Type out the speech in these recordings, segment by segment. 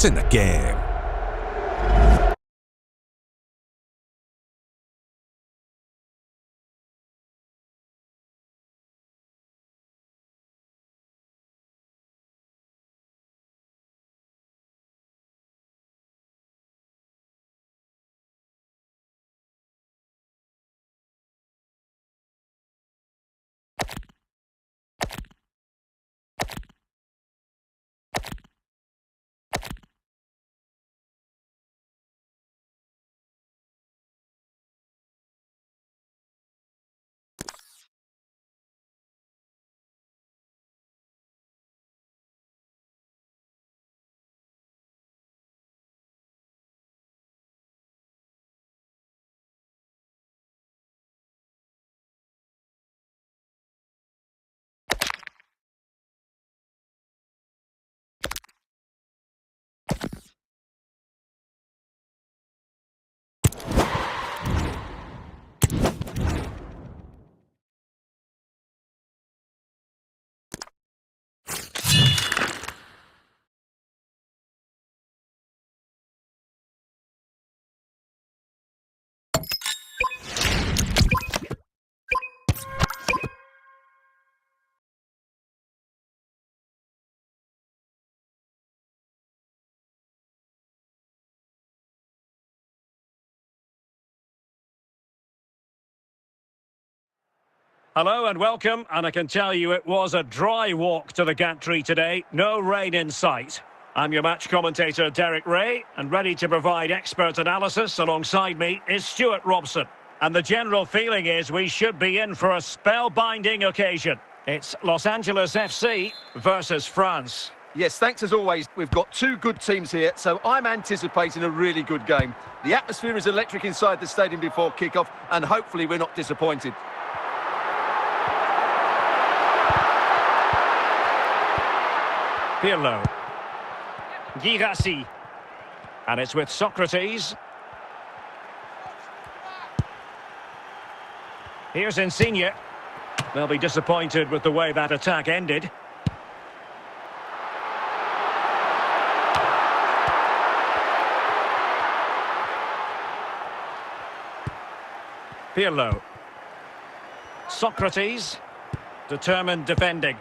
It's in the game. Hello and welcome, and I can tell you it was a dry walk to the gantry today, no rain in sight. I'm your match commentator Derek Ray, and ready to provide expert analysis alongside me is Stuart Robson. And the general feeling is we should be in for a spellbinding occasion. It's Los Angeles FC versus France. Yes, thanks as always. We've got two good teams here, so I'm anticipating a really good game. The atmosphere is electric inside the stadium before kick-off, and hopefully we're not disappointed. Pirlo. Girassi. And it's with Socrates. Here's Insigne. They'll be disappointed with the way that attack ended. Pirlo. Socrates. Determined defending.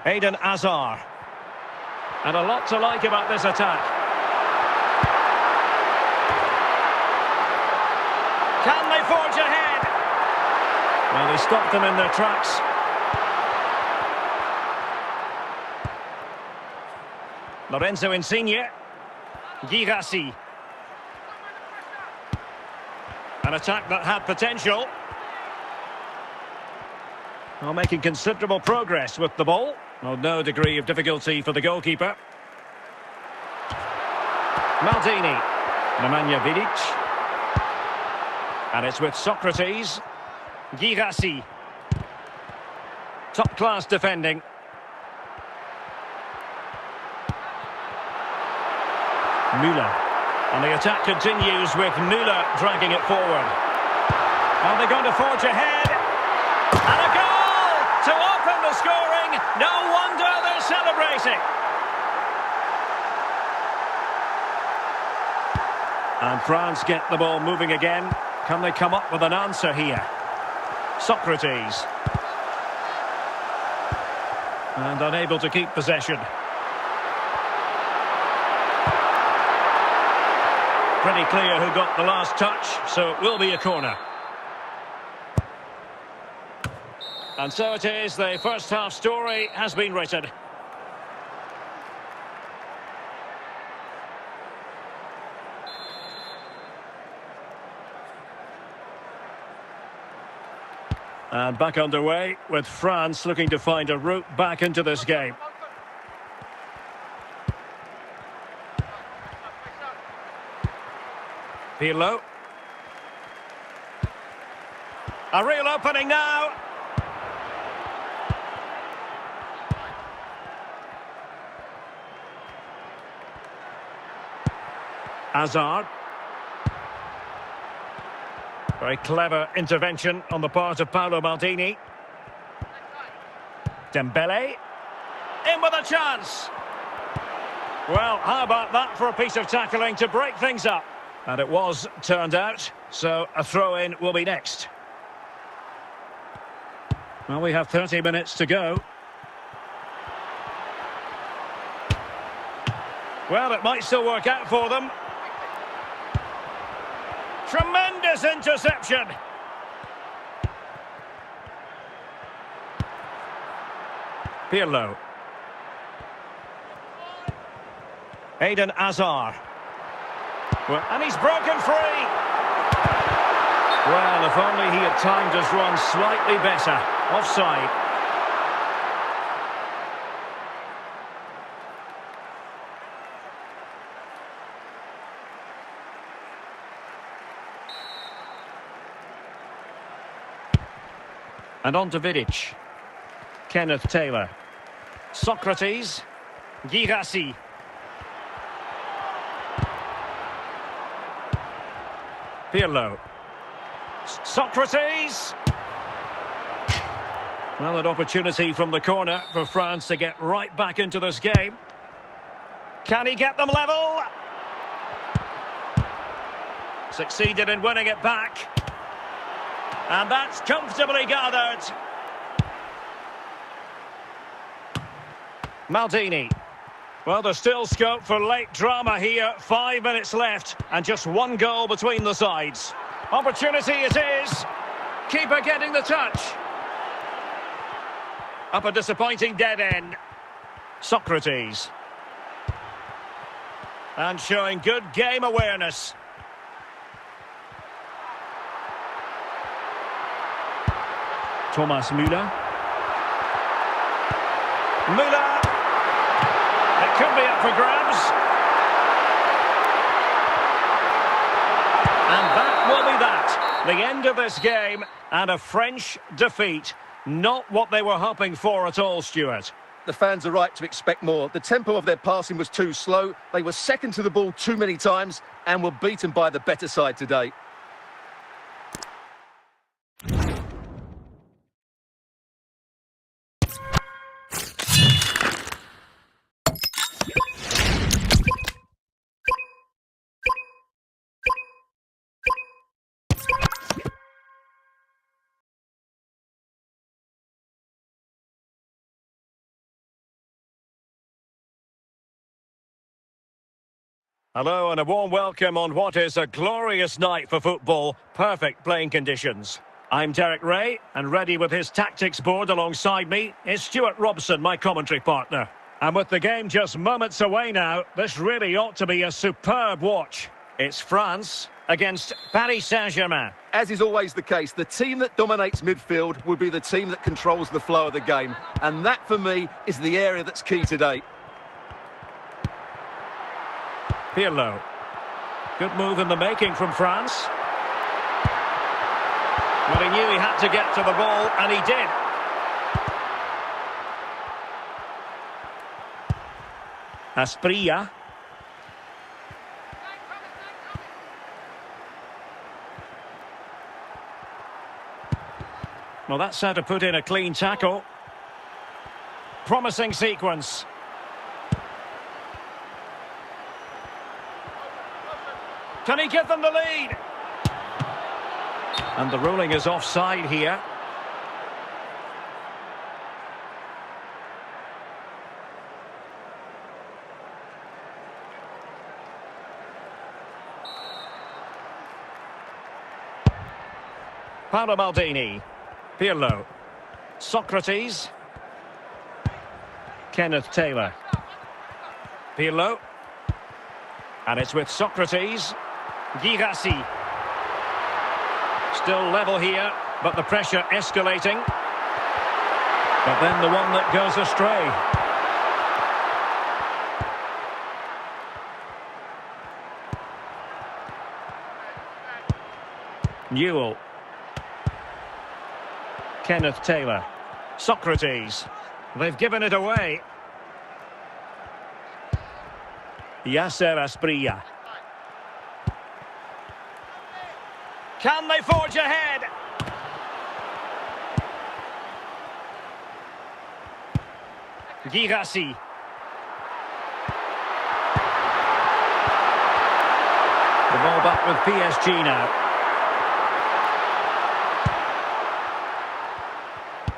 Eden Hazard. And a lot to like about this attack. Can they forge ahead? Well, they stopped them in their tracks. Lorenzo Insigne. Girassi. An attack that had potential. Well, making considerable progress with the ball. Well, no degree of difficulty for the goalkeeper. Maldini. Nemanja Vidic. And it's with Socrates. Girassi. Top-class defending. Müller. And the attack continues with Müller dragging it forward. Are they going to forge ahead? And a goal to open the scoring. No wonder they're celebrating. And France get the ball moving again. Can they come up with an answer here? Socrates. And unable to keep possession. Pretty clear who got the last touch, so it will be a corner. And so it is, the first half story has been written. And back underway with France looking to find a route back into this game. Pirlo. A real opening now. Hazard. Very clever intervention on the part of Paolo Maldini. Dembele. in with a chance. Well, how about that for a piece of tackling to break things up? And it was turned out, so a throw-in will be next. Well, we have 30 minutes to go. Well, it might still work out for them. Tremendous interception. Pirlo. Eden Hazard. Well, and he's broken free. Well, if only he had timed his run slightly better. Offside. And on to Vidic. Kenneth Taylor. Socrates. Girassi. Pirlo. Socrates. Well, an opportunity from the corner for France to get right back into this game. Can he get them level? Succeeded in winning it back. And that's comfortably gathered. Maldini. Well, there's still scope for late drama here. 5 minutes left and just one goal between the sides. Opportunity it is. Keeper getting the touch. Up a disappointing dead end. Socrates. And showing good game awareness. Thomas Müller. Müller. It could be up for grabs. And that will be that. The end of this game and a French defeat. Not what they were hoping for at all, Stuart. The fans are right to expect more. The tempo of their passing was too slow. They were second to the ball too many times and were beaten by the better side today. Hello and a warm welcome on what is a glorious night for football. Perfect playing conditions. I'm Derek Ray, and ready with his tactics board alongside me is Stuart Robson, my commentary partner. And with the game just moments away now, this really ought to be a superb watch. It's France against Paris Saint-Germain. As is always the case, the team that dominates midfield will be the team that controls the flow of the game. And that, for me, is the area that's key today. Pirlo. Good move in the making from France. Well, he knew he had to get to the ball, and he did. Asprilla. Well, that's how to put in a clean tackle. Promising sequence. Can he give them the lead? And the ruling is offside here. Paolo Maldini. Pirlo. Socrates. Kenneth Taylor. Pirlo. And it's with Socrates. Girassi. Still level here, but the pressure escalating. But then the one that goes astray. Newell. Kenneth Taylor. Socrates. They've given it away. Yasser Asprilla. Can they forge ahead? Girassi. The ball back with PSG now.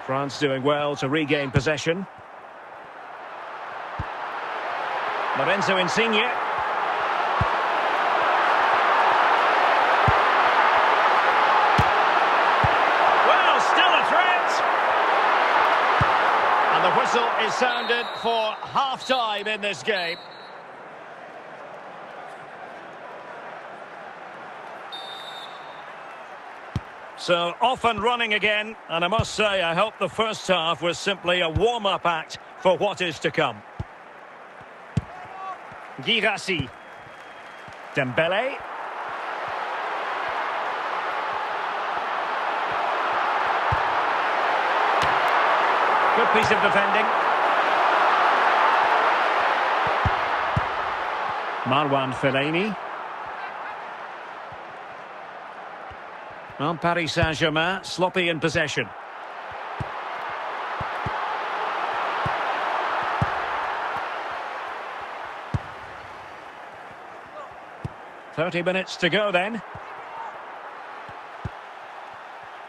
France doing well to regain possession. Lorenzo Insigne. Well, still a threat. And the whistle is sounded for half-time in this game. So, off and running again, and I must say, I hope the first half was simply a warm-up act for what is to come. Girassi. Dembele. Good piece of defending. Marwan Fellaini. Well, Paris Saint-Germain, sloppy in possession. "30 minutes to go then."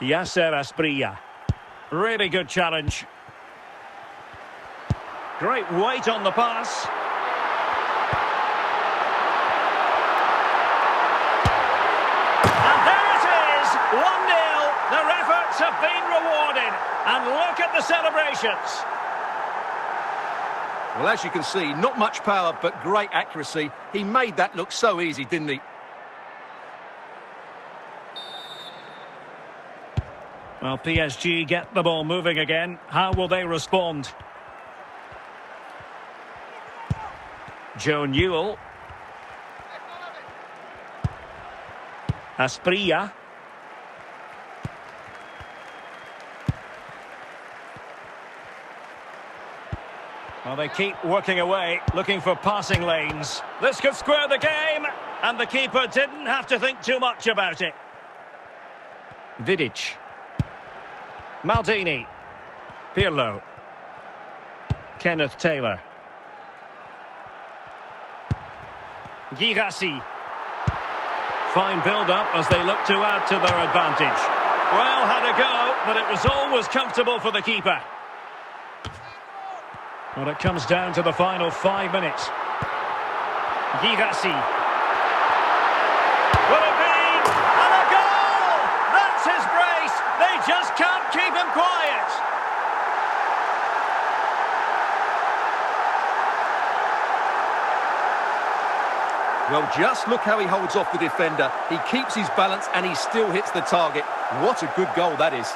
Yasser Asprilla. Really good challenge. Great weight on the pass. And there it is, 1-0. Their efforts have been rewarded. And look at the celebrations. Well, as you can see, not much power, but great accuracy. He made that look so easy, didn't he? Well, PSG get the ball moving again. How will they respond? Joe Newell. Asprilla. Well, they keep working away, looking for passing lanes. This could square the game, and the keeper didn't have to think too much about it. Vidic. Maldini. Pirlo. Kenneth Taylor. Girassi. Fine build-up as they look to add to their advantage. Well, had a go, but it was always comfortable for the keeper. Well, it comes down to the final 5 minutes. Girassi. Will it be? And a goal! That's his brace! They just can't keep him quiet! Well, just look how he holds off the defender. He keeps his balance and he still hits the target. What a good goal that is.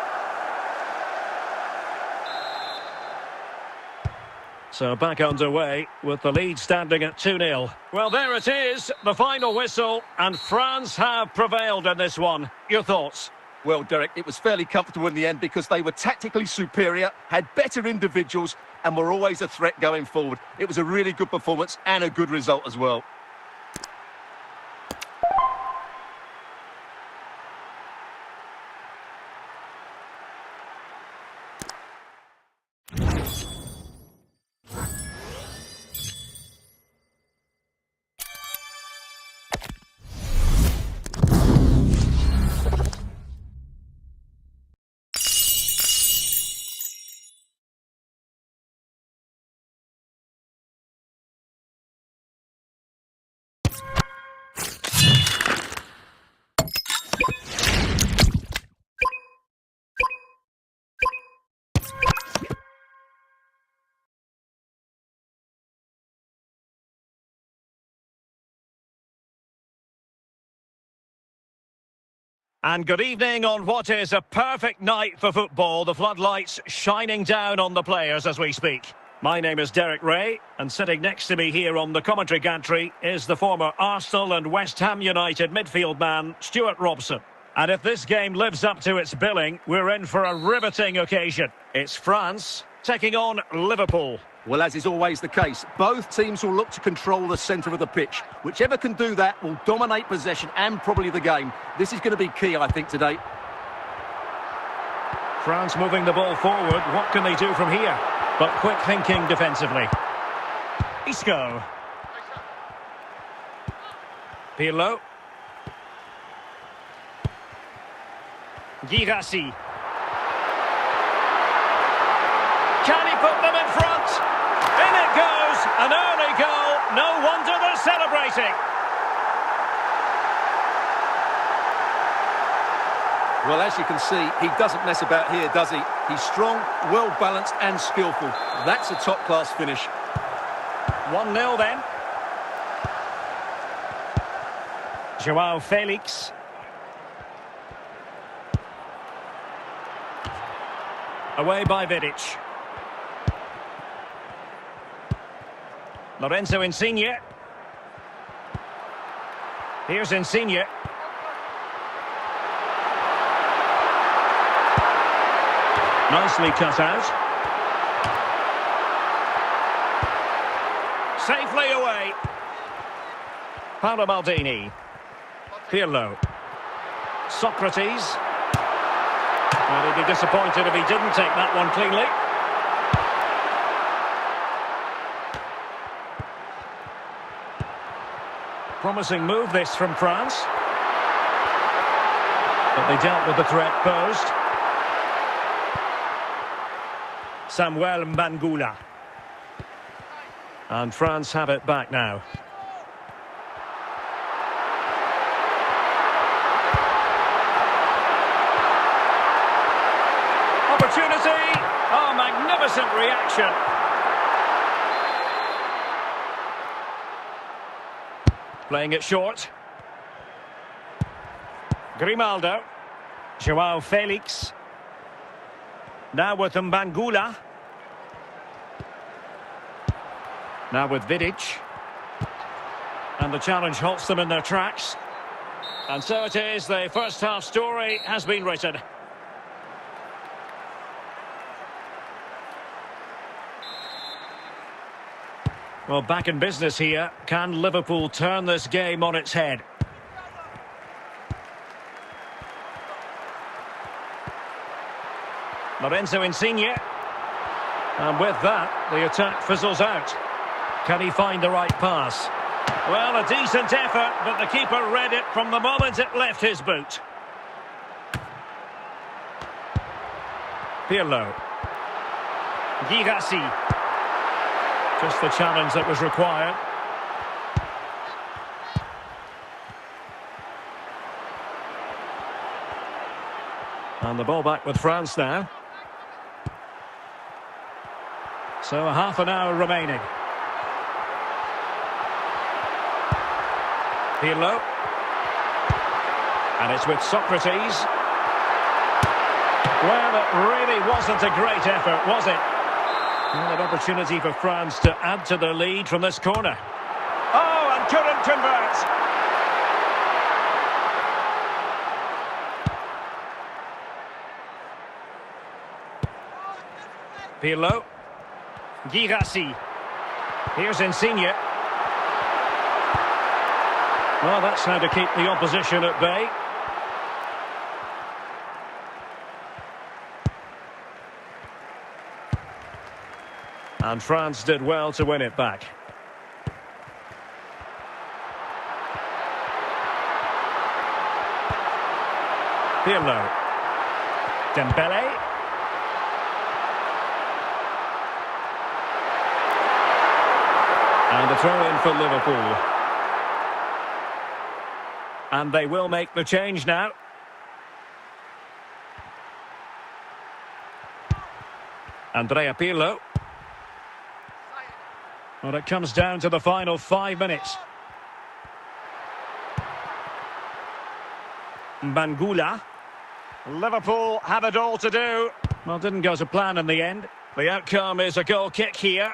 So back underway with the lead standing at 2-0. Well, there it is, the final whistle, and France have prevailed in this one. Your thoughts? Well, Derek, it was fairly comfortable in the end because they were tactically superior, had better individuals, and were always a threat going forward. It was a really good performance and a good result as well. And good evening on what is a perfect night for football. The floodlights shining down on the players as we speak. My name is Derek Ray, and sitting next to me here on the commentary gantry is the former Arsenal and West Ham United midfield man, Stuart Robson. And if this game lives up to its billing, we're in for a riveting occasion. It's France taking on Liverpool. Well, as is always the case, both teams will look to control the centre of the pitch. Whichever can do that will dominate possession and probably the game. This is going to be key, I think, France moving the ball forward. What can they do from here? but quick thinking defensively. Isco. Pirlo. Girassi. Can he put them in front? In it goes, an early goal. No wonder they're celebrating. Well, as you can see, he doesn't mess about here, does he? He's strong, well-balanced and skillful. That's a top-class finish. 1-0 then. Joao Felix. Away by Vidic. Lorenzo Insigne. Here's Insigne. Nicely cut out. Safely away. Paolo Maldini. Pirlo. Socrates. Well, he'd be disappointed if he didn't take that one cleanly. Promising move this from France. But they dealt with the threat posed. Samuel Mbangula. And France have it back now. Opportunity. Oh, magnificent reaction. Playing it short. Grimaldo. Joao Felix. Now with Mbangula. Now with Vidic. And the challenge halts them in their tracks. And so it is, the first half story has been written. Well, back in business here. Can Liverpool turn this game on its head? Lorenzo Insigne. And with that, the attack fizzles out. Can he find the right pass? Well, a decent effort, but the keeper read it from the moment it left his boot. Pirlo. Girassi. Just the challenge that was required. And the ball back with France now. So a half an hour remaining. Pirlo. And it's with Socrates. Well, it really wasn't a great effort, was it? Well, an opportunity for France to add to their lead from this corner. Oh, and couldn't convert. Pirlo. Girassi. Here's Insigne. Well, that's how to keep the opposition at bay. And France did well to win it back. Pirlo. Dembele. And a throw in for Liverpool. And they will make the change now. Andrea Pirlo. Well, it comes down to the final 5 minutes. Mbangula. Liverpool have it all to do. Well, didn't go to plan in the end. The outcome is a goal kick here.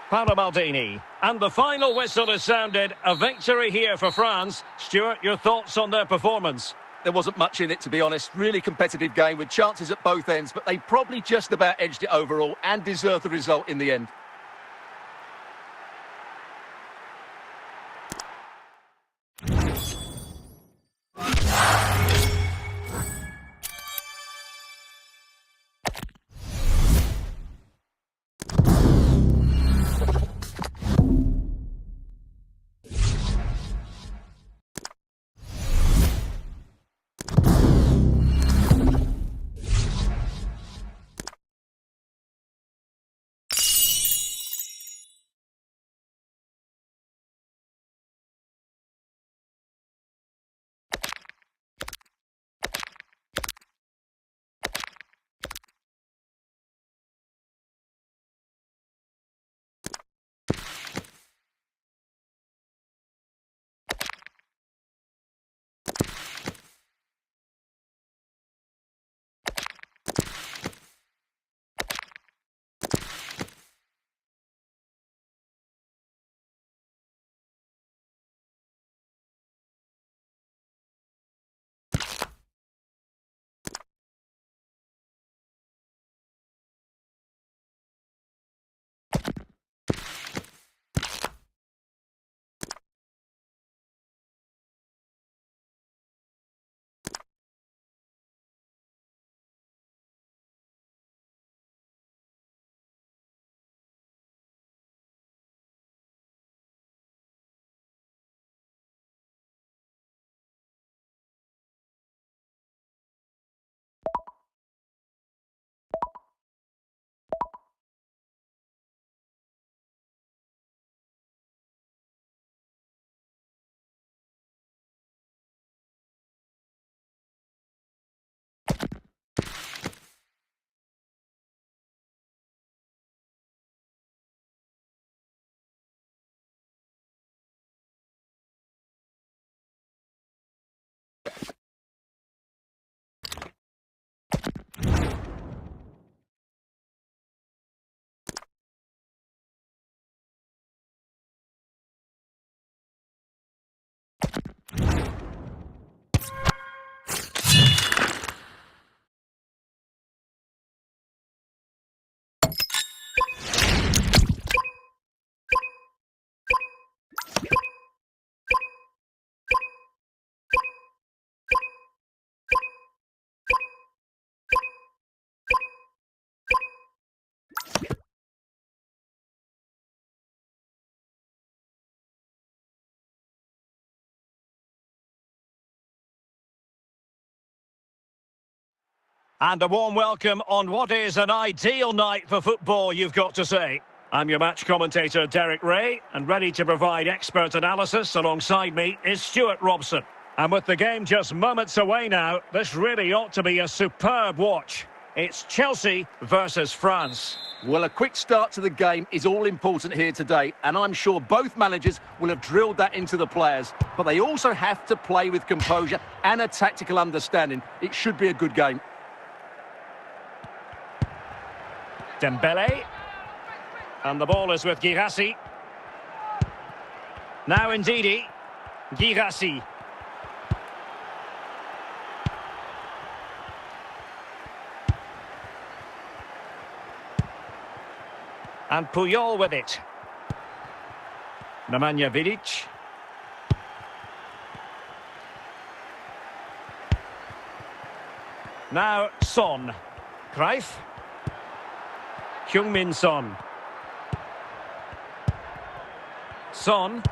Paolo Maldini. And the final whistle is sounded. A victory here for France. Stuart, your thoughts on their performance? There wasn't much in it, to be honest. Really competitive game with chances at both ends, but they probably just about edged it overall and deserved the result in the end. And a warm welcome on what is an ideal night for football, you've got to say. I'm your match commentator, Derek Ray, and ready to provide expert analysis alongside me is Stuart Robson. And with the game just moments away now, this really ought to be a superb watch. It's Chelsea versus France. Well, a quick start to the game is all important here today, and I'm sure both managers will have drilled that into the players. But they also have to play with composure and a tactical understanding. It should be a good game. Dembele. And the ball is with Guirassy. Now Ndidi. Guirassy. And Puyol with it. Nemanja Vidic. Now Son. Cruyff. Heung-min Son. Son.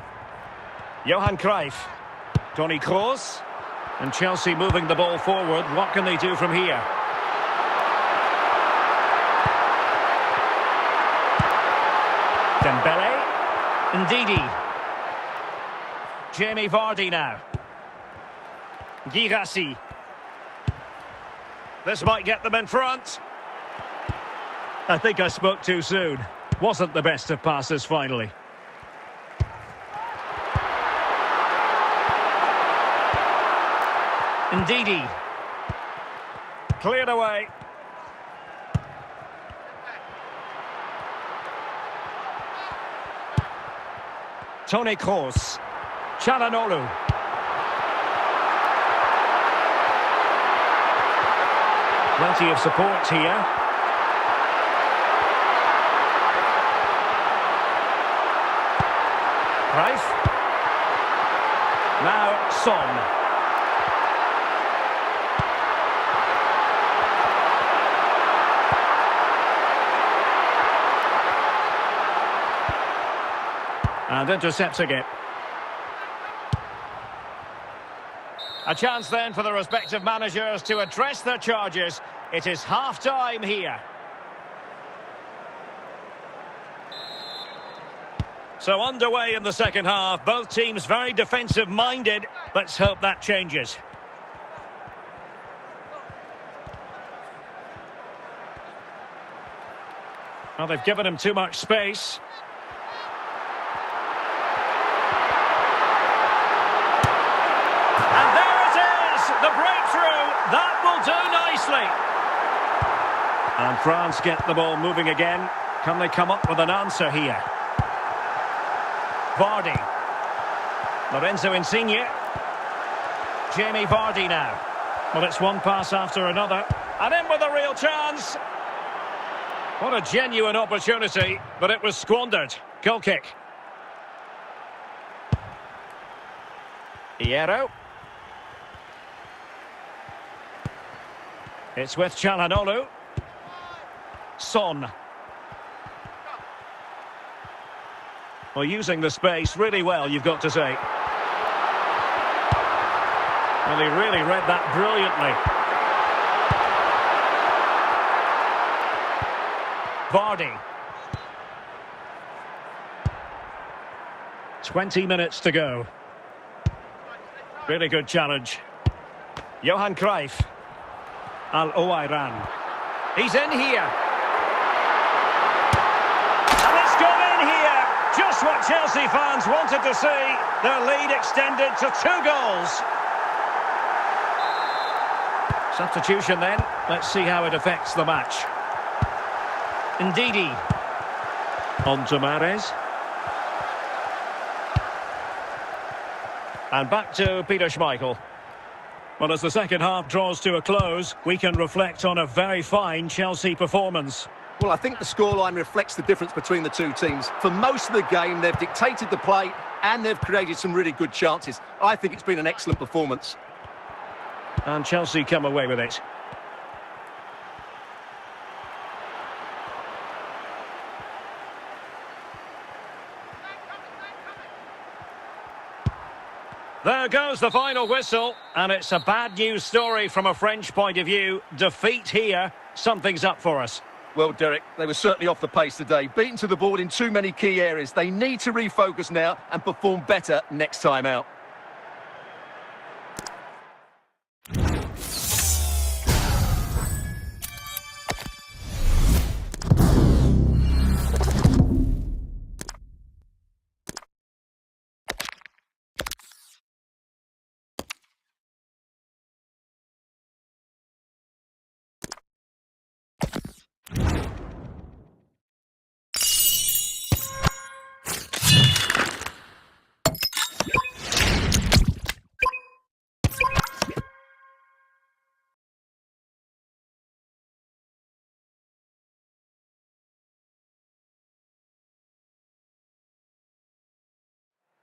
Johan Cruyff. Toni Kroos. And Chelsea moving the ball forward. What can they do from here? Dembele. Ndidi. Jamie Vardy now. Guirassy. This might get them in front. I think I spoke too soon. Wasn't the best of passes finally. Ndidi. Cleared away. Toni Kroos. Çalhanoğlu. Plenty of support here. Cruyff. Now Son. And intercepting it. A chance then for the respective managers to address their charges. It is half-time here. So underway in the second half, both teams very defensive-minded. Let's hope that changes. Well, they've given him too much space. And there it is, the breakthrough. That will do nicely. And France get the ball moving again. Can they come up with an answer here? Vardy. Lorenzo Insigne. Jamie Vardy now. Well, it's one pass after another. And in with a real chance. What a genuine opportunity, but it was squandered. Goal kick. Hierro. It's with Çalhanoğlu. Son. Well, using the space really well, you've got to say. Well, he really read that brilliantly. Vardy. 20 minutes to go. Really good challenge. Johan Cruyff. Al-Owairan. He's in here. And it's gone in here. Just what Chelsea fans wanted to see. Their lead extended to 2 goals. Substitution then. Let's see how it affects the match. Ndidi. On to Mahrez. And back to Peter Schmeichel. Well, as the second half draws to a close, we can reflect on a very fine Chelsea performance. Well, I think the scoreline reflects the difference between the two teams. For most of the game, they've dictated the play and they've created some really good chances. I think it's been an excellent performance. And Chelsea come away with it. There goes the final whistle, and it's a bad news story from a French point of view. Defeat here, something's up for us. Well, Derek, they were certainly off the pace today. Beaten to the ball in too many key areas. They need to refocus now and perform better next time out.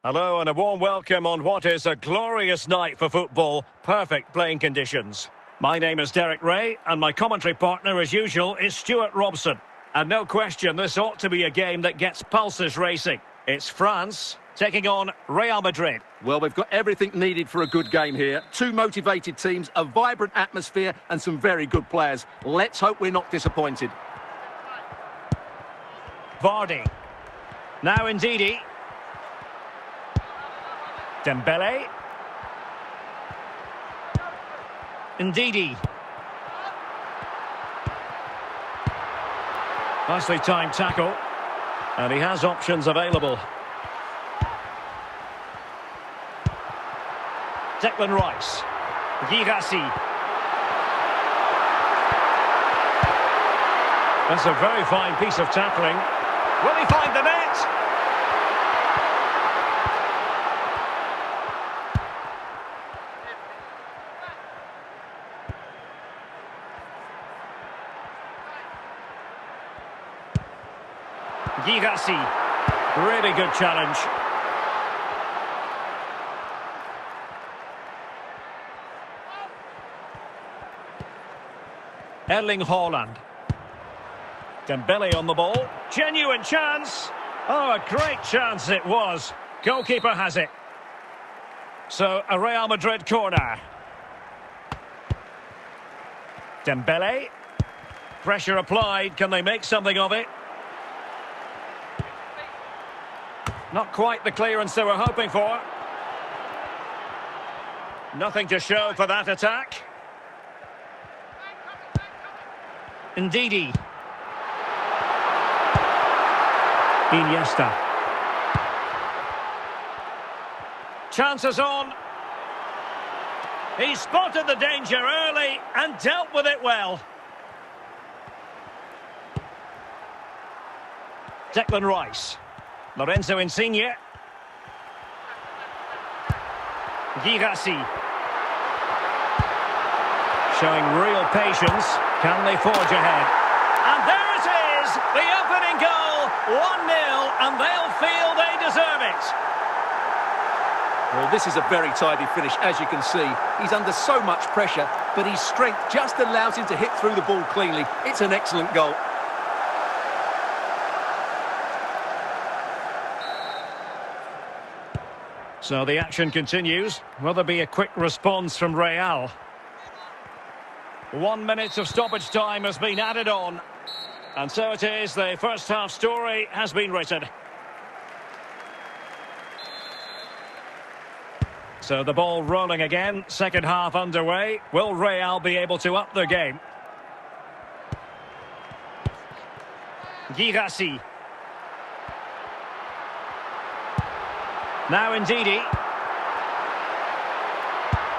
Hello and a warm welcome on what is a glorious night for football. Perfect playing conditions. My name is Derek Ray and my commentary partner as usual is Stuart Robson. And no question, this ought to be a game that gets pulses racing. It's France taking on Real Madrid. Well, we've got everything needed for a good game here. Two motivated teams, a vibrant atmosphere and some very good players. Let's hope we're not disappointed. Vardy. Now Ndidi. Dembele. Ndidi. Nicely timed tackle. And he has options available. Declan Rice. Girassi. That's a very fine piece of tackling. Will he find the net? Girassi. Really good challenge. Erling Haaland. Dembele on the ball. Genuine chance. Oh, a great chance it was. Goalkeeper has it. So, a Real Madrid corner. Dembele. Pressure applied. Can they make something of it? Not quite the clearance they were hoping for. Nothing to show for that attack. Ndidi. Iniesta. Chances on. He spotted the danger early and dealt with it well. Declan Rice. Lorenzo Insigne. Girassi. Showing real patience. Can they forge ahead? And there it is! The opening goal! 1-0, and they'll feel they deserve it. Well, this is a very tidy finish, as you can see. He's under so much pressure, but his strength just allows him to hit through the ball cleanly. It's an excellent goal. So the action continues. Will there be a quick response from Real? 1 minute of stoppage time has been added on. And so it is, the first half story has been written. So the ball rolling again, second half underway. Will Real be able to up their game? Girassi. Now Ndidi.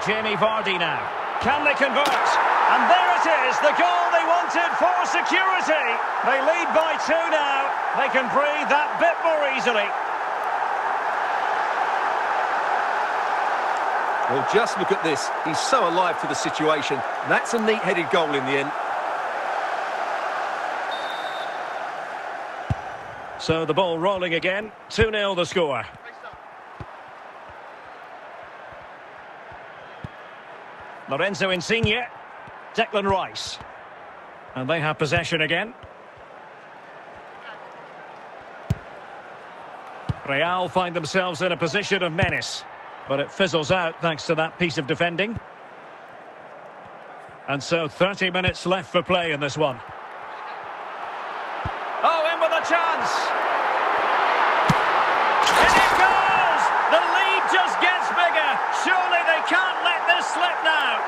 Jamie Vardy now. Can they convert? And there it is, the goal they wanted for security. They lead by 2 now. They can breathe that bit more easily. Well, just look at this. He's so alive to the situation. That's a neat-headed goal in the end. So the ball rolling again. 2-0 the score. Lorenzo Insigne. Declan Rice. And they have possession again. Real find themselves in a position of menace. But it fizzles out thanks to that piece of defending. And so 30 minutes left for play in this one. Oh, in with a chance! In it goes! The lead just gets bigger. Surely they can't let this slip now.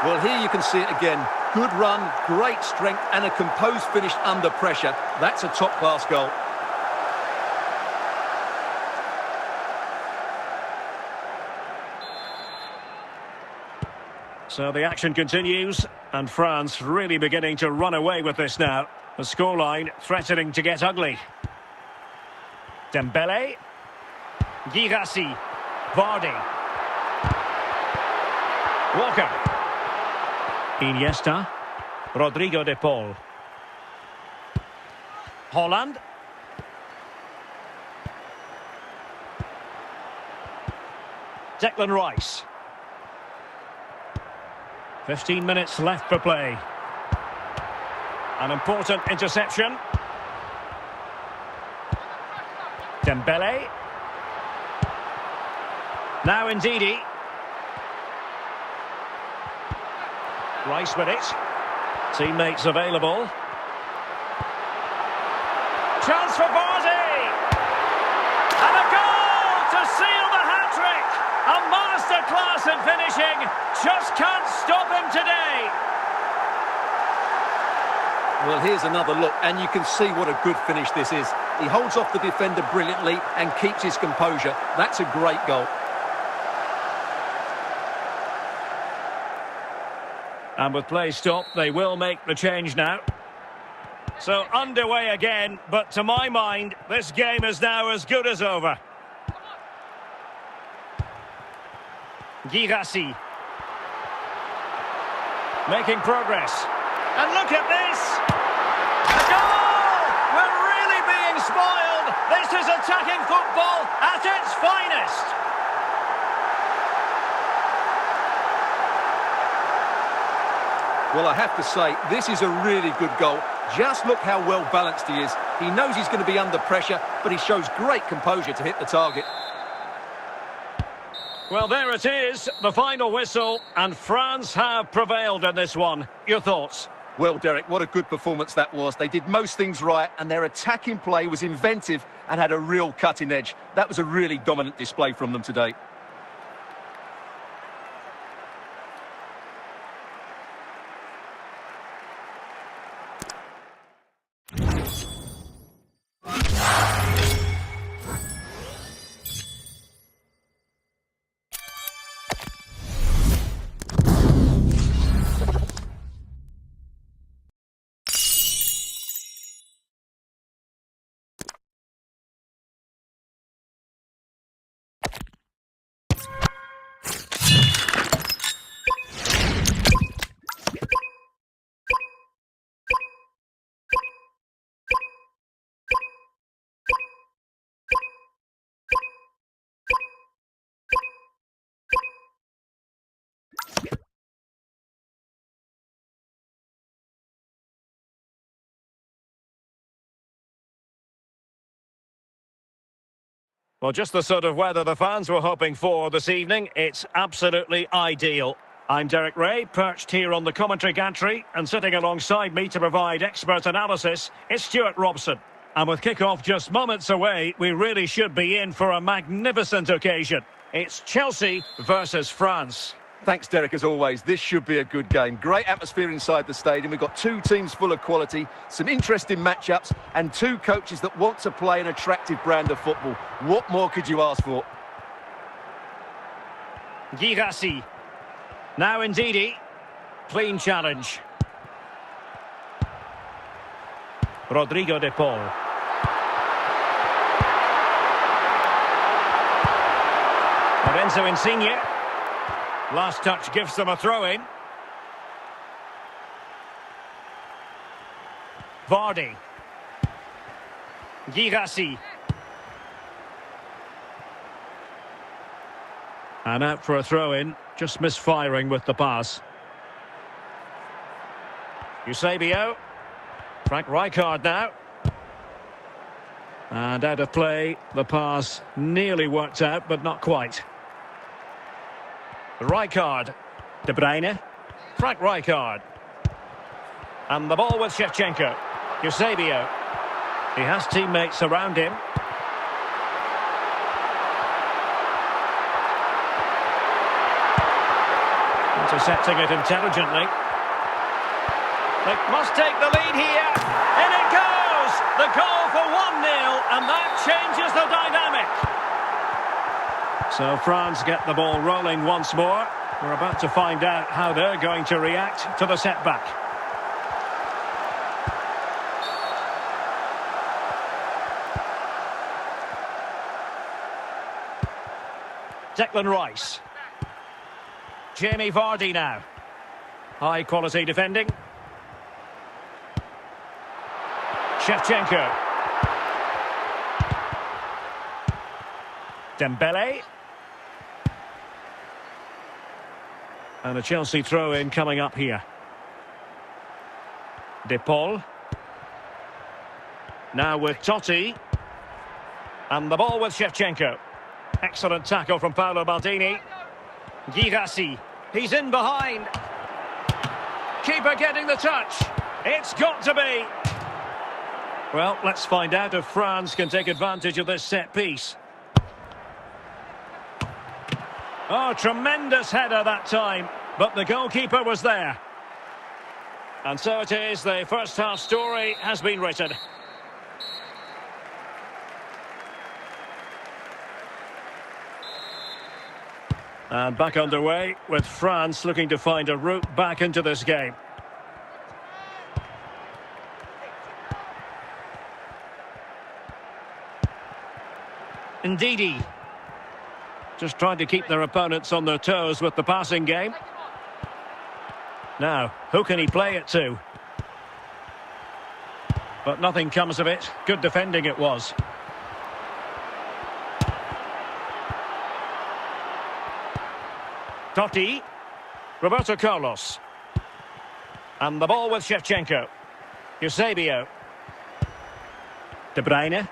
Well, here you can see it again. Good run, great strength, and a composed finish under pressure. That's a top-class goal. So the action continues, and France really beginning to run away with this now. The scoreline threatening to get ugly. Dembele. Guirassy. Vardy. Walker. Iniesta. Rodrigo de Paul. Holland. Declan Rice. 15 minutes left for play. An important interception. Dembele. Now Ndidi. Rice with it. Teammates available. Chance for Vardy. And a goal to seal the hat-trick. A masterclass in finishing. Just can't stop him today. Well, here's another look, and you can see what a good finish this is. He holds off the defender brilliantly and keeps his composure. That's a great goal. And with play stopped, they will make the change now. So underway again, but to my mind, this game is now as good as over. Guirassy. Making progress. And look at this! A goal! We're really being spoiled! This is attacking football at its finest! Well, I have to say, this is a really good goal. Just look how well balanced he is. He knows he's going to be under pressure, but he shows great composure to hit the target. Well, there it is, the final whistle, and France have prevailed in this one. Your thoughts? Well, Derek, what a good performance that was. They did most things right, and their attacking play was inventive and had a real cutting edge. That was a really dominant display from them today. Well, just the sort of weather the fans were hoping for this evening. It's absolutely ideal. I'm Derek Ray, perched here on the commentary gantry, and sitting alongside me to provide expert analysis is Stuart Robson. And with kick-off just moments away, we really should be in for a magnificent occasion. It's Chelsea versus France. Thanks, Derek, as always. This should be a good game. Great atmosphere inside the stadium. We've got two teams full of quality, some interesting matchups, and two coaches that want to play an attractive brand of football. What more could you ask for? Girassi. Now Ndidi. Clean challenge. Rodrigo de Paul. Lorenzo Insigne. Last touch gives them a throw-in. Vardy. Girassi. And out for a throw-in, just misfiring with the pass. Eusebio. Frank Rijkaard now. And out of play, the pass nearly worked out, but not quite. Rijkaard. De Bruyne. Frank Rijkaard. And the ball with Shevchenko. Eusebio. He has teammates around him. Intercepting it intelligently. They must take the lead here. In it goes! The goal for 1-0, and that changes the dynamic. So France get the ball rolling once more. We're about to find out how they're going to react to the setback. Declan Rice. Jamie Vardy now. High quality defending. Shevchenko. Dembele. And a Chelsea throw-in coming up here. De Paul. Now with Totti. And the ball with Shevchenko. Excellent tackle from Paolo Maldini. Girassi. He's in behind. Keeper getting the touch. It's got to be. Well, let's find out if France can take advantage of this set piece. Oh, tremendous header that time, but the goalkeeper was there. And so it is, the first half story has been written. And back underway with France looking to find a route back into this game. Ndidi. Just trying to keep their opponents on their toes with the passing game. Now, who can he play it to? But nothing comes of it. Good defending it was. Totti. Roberto Carlos. And the ball with Shevchenko. Eusebio. De Bruyne.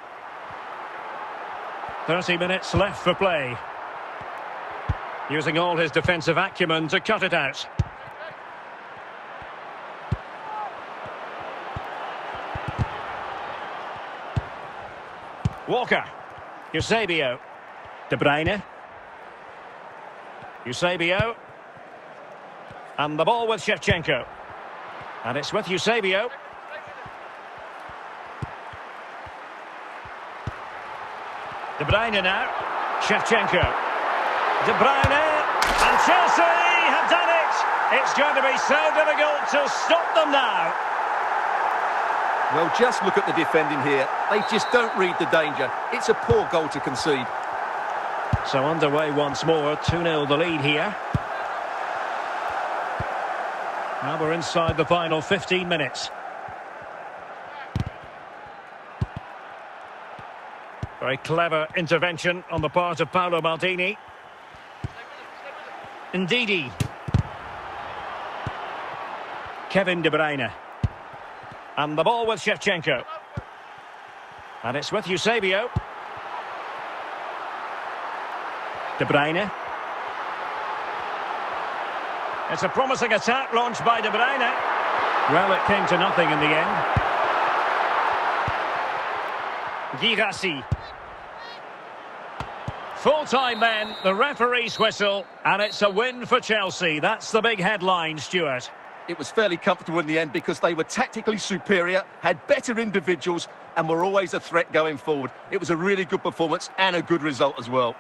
30 minutes left for play. Using all his defensive acumen to cut it out. Walker. Eusebio. De Bruyne. Eusebio. And the ball with Shevchenko. And it's with Eusebio. De Bruyne now. Shevchenko. De Bruyne. And Chelsea have done it. It's going to be so difficult to stop them now. Well, just look at the defending here. They just don't read the danger. It's a poor goal to concede. So underway once more. 2-0 the lead here. Now we're inside the final 15 minutes. Very clever intervention on the part of Paolo Maldini. Ndidi. Kevin De Bruyne. And the ball with Shevchenko. And it's with Eusebio. De Bruyne. It's a promising attack launched by De Bruyne. Well, it came to nothing in the end. Girassi. Full time then, the referee's whistle, and it's a win for Chelsea. That's the big headline, Stuart. It was fairly comfortable in the end because they were tactically superior, had better individuals, and were always a threat going forward. It was a really good performance and a good result as well.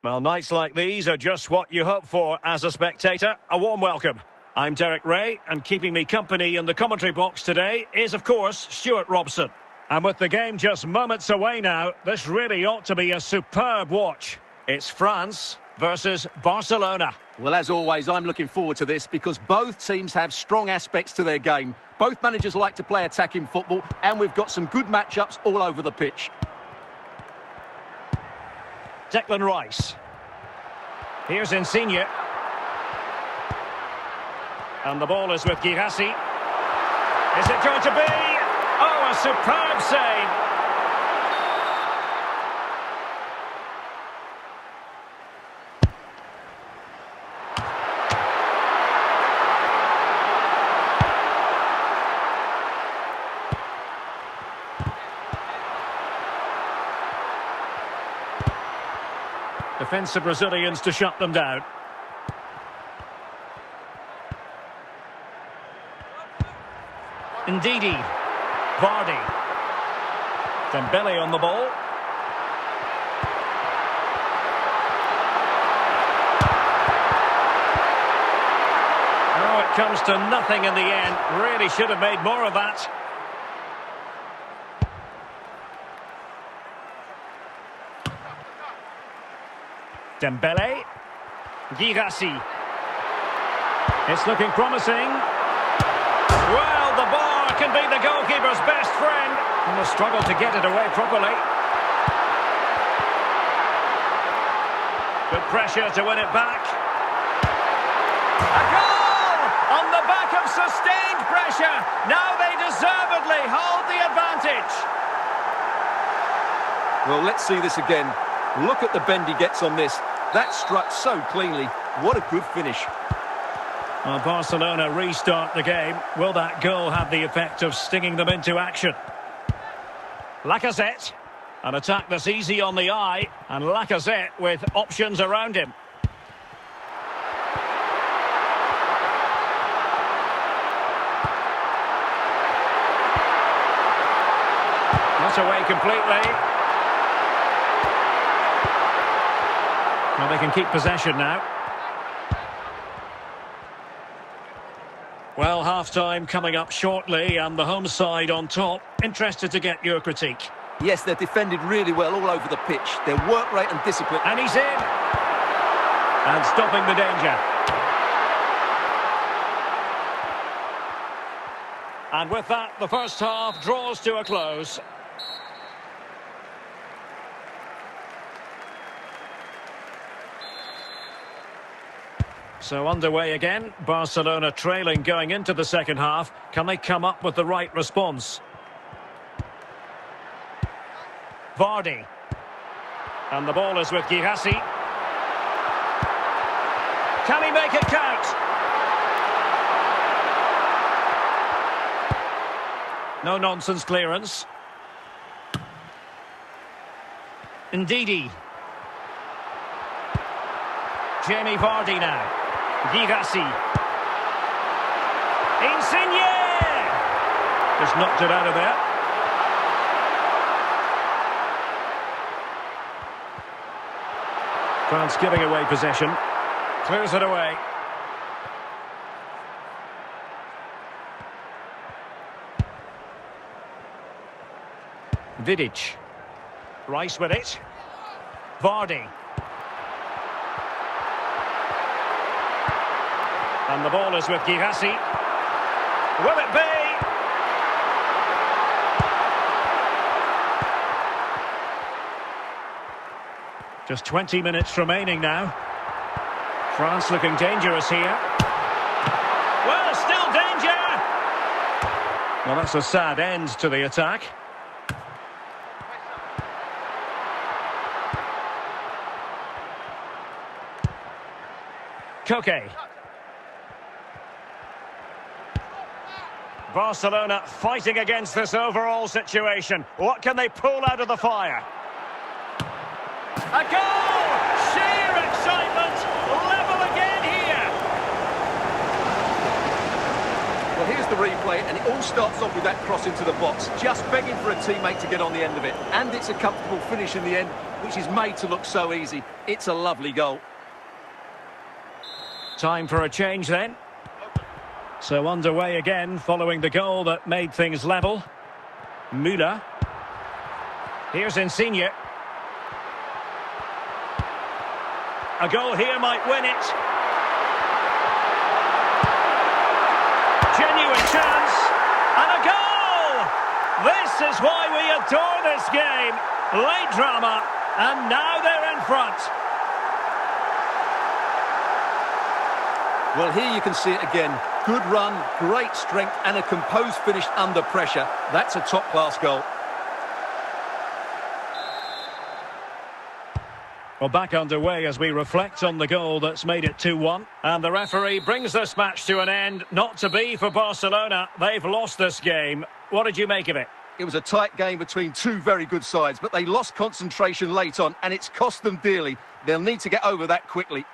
Well, nights like these are just what you hope for as a spectator. A warm welcome. I'm Derek Ray, and keeping me company in the commentary box today is, of course, Stuart Robson. And with the game just moments away now, this really ought to be a superb watch. It's France versus Barcelona. Well, as always, I'm looking forward to this because both teams have strong aspects to their game. Both managers like to play attacking football, and we've got some good matchups all over the pitch. Declan Rice. Here's Insigne. And the ball is with Girassi. Is it going to be? Oh, a superb save. Defensive Brazilians to shut them down. Ndidi. Vardy. Dembele on the ball. Oh, it comes to nothing in the end. Really should have made more of that. Dembele. Girassi. It's looking promising. Well, the bar can be the goalkeeper's best friend. And the struggle to get it away properly. Good pressure to win it back. A goal! On the back of sustained pressure. Now they deservedly hold the advantage. Well, let's see this again. Look at the bend he gets on this. That struck so cleanly. What a good finish. Well, Barcelona restart the game. Will that goal have the effect of stinging them into action? Lacazette. An attack that's easy on the eye. And Lacazette with options around him. Not away completely. Well, they can keep possession now. Well, half-time coming up shortly, and the home side on top. Interested to get your critique. Yes, they're defended really well all over the pitch. Their work rate and discipline. And he's in. And stopping the danger. And with that, the first half draws to a close. So underway again, Barcelona trailing going into the second half. Can they come up with the right response? Vardy. And the ball is with Girassi. Can he make it count? No nonsense clearance. Ndidi. Jamie Vardy now. Girassi. Insigne! Just knocked it out of there. France giving away possession. Clears it away. Vidic. Rice with it. Vardy. And the ball is with Girassi. Will it be? Just 20 minutes remaining now. France looking dangerous here. Well, still danger! Well, that's a sad end to the attack. Koke. Barcelona fighting against this overall situation. What can they pull out of the fire? A goal! Sheer excitement! Level again here! Well, here's the replay, and it all starts off with that cross into the box, just begging for a teammate to get on the end of it. And it's a comfortable finish in the end, which is made to look so easy. It's a lovely goal. Time for a change then. So underway again, following the goal that made things level. Müller. Here's Insigne. A goal here might win it. Genuine chance. And a goal! This is why we adore this game. Late drama. And now they're in front. Well, here you can see it again. Good run, great strength, and a composed finish under pressure. That's a top-class goal. Well, back underway as we reflect on the goal that's made it 2-1. And the referee brings this match to an end. Not to be for Barcelona. They've lost this game. What did you make of it? It was a tight game between two very good sides, but they lost concentration late on, and it's cost them dearly. They'll need to get over that quickly.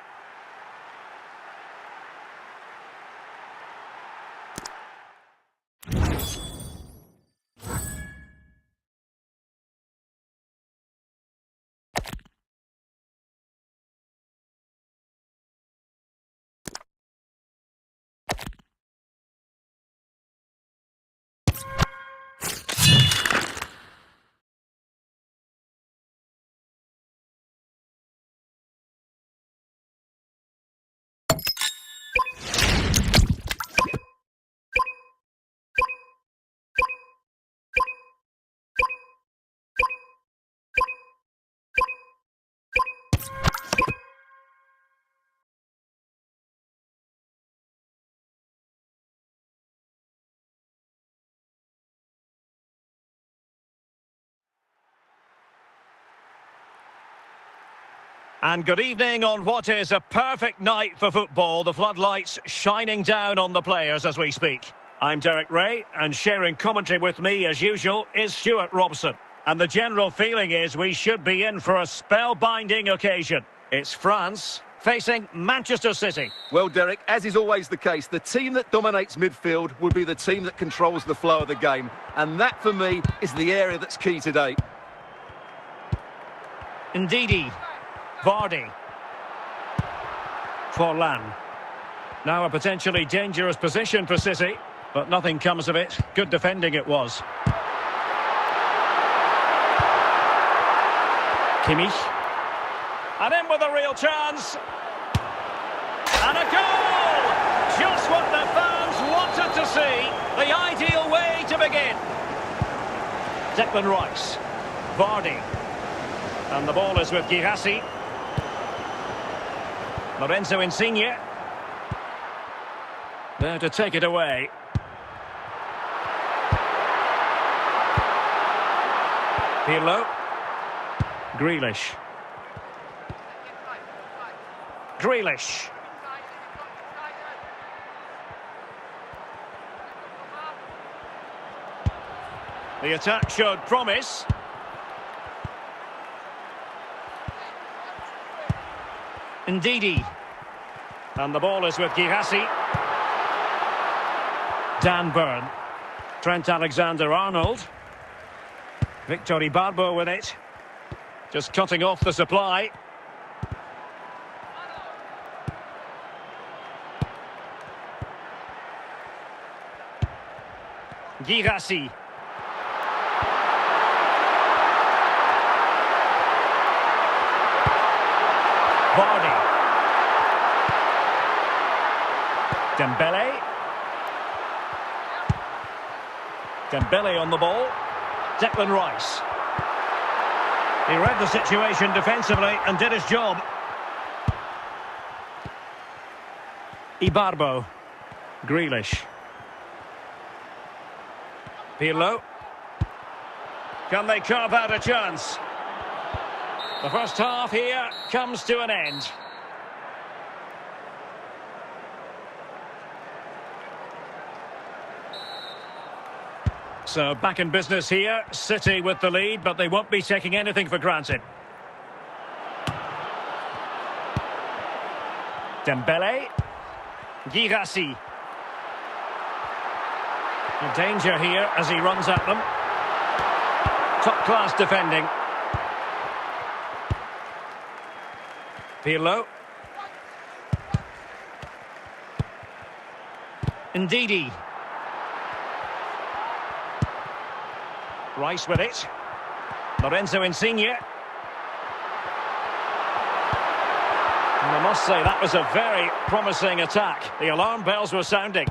And good evening on what is a perfect night for football. The floodlights shining down on the players as we speak. I'm Derek Ray, and sharing commentary with me as usual is Stuart Robson. And the general feeling is we should be in for a spellbinding occasion. It's France facing Manchester City. Well, Derek, as is always the case, the team that dominates midfield will be the team that controls the flow of the game. And that, for me, is the area that's key today. Ndidi. Vardy. Forlan. Now a potentially dangerous position for City, but nothing comes of it. Good defending it was. Kimmich. And in with a real chance. And a goal! Just what the fans wanted to see. The ideal way to begin. Declan Rice. Vardy. And the ball is with Girassi. Lorenzo Insigne. There to take it away. Pirlo. Grealish. Grealish. The attack showed promise. Ndidi. And the ball is with Girassi. Dan Burn. Trent Alexander-Arnold. Victor Ibarbo with it. Just cutting off the supply. Girassi. Vardy. Dembele. Dembele on the ball. Declan Rice. He read the situation defensively and did his job. Ibarbo. Grealish. Pirlo. Can they carve out a chance? The first half here comes to an end. So back in business here. City with the lead, but they won't be taking anything for granted. Dembele. Girassi. Danger here as he runs at them. Top-class defending. Pirlo. Ndidi. Rice with it. Lorenzo Insigne. And I must say that was a very promising attack. The alarm bells were sounding.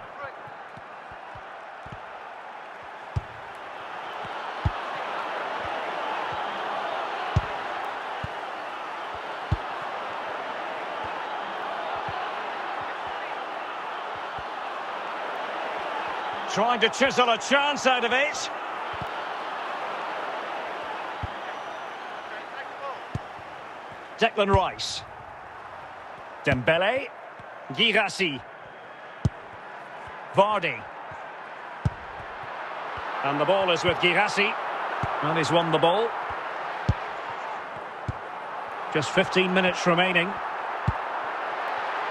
Trying to chisel a chance out of it. Declan Rice. Dembele. Girassi. Vardy. And the ball is with Girassi. And he's won the ball. Just 15 minutes remaining.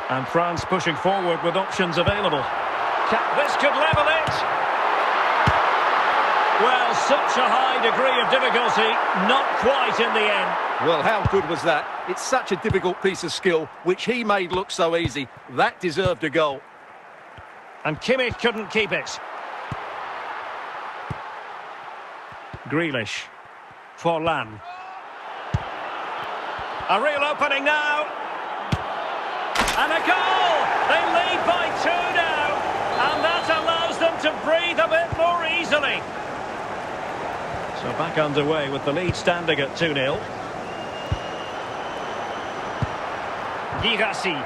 And France pushing forward with options available. This could level it. Well, such a high degree of difficulty, not quite in the end. Well, how good was that? It's such a difficult piece of skill, which he made look so easy. That deserved a goal. And Kimmich couldn't keep it. Grealish. Forlan. A real opening now. And a goal! They lead by 2 now. And that allows them to breathe a bit more easily. So back underway with the lead standing at 2-0. Girassi.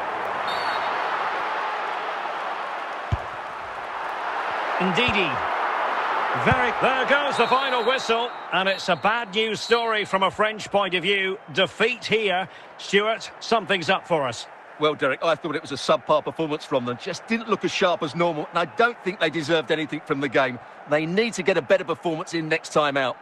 Ndidi. There goes the final whistle. And it's a bad news story from a French point of view. Defeat here. Stuart, something's up for us. Well, Derek, I thought it was a subpar performance from them. Just didn't look as sharp as normal, and I don't think they deserved anything from the game. They need to get a better performance in next time out.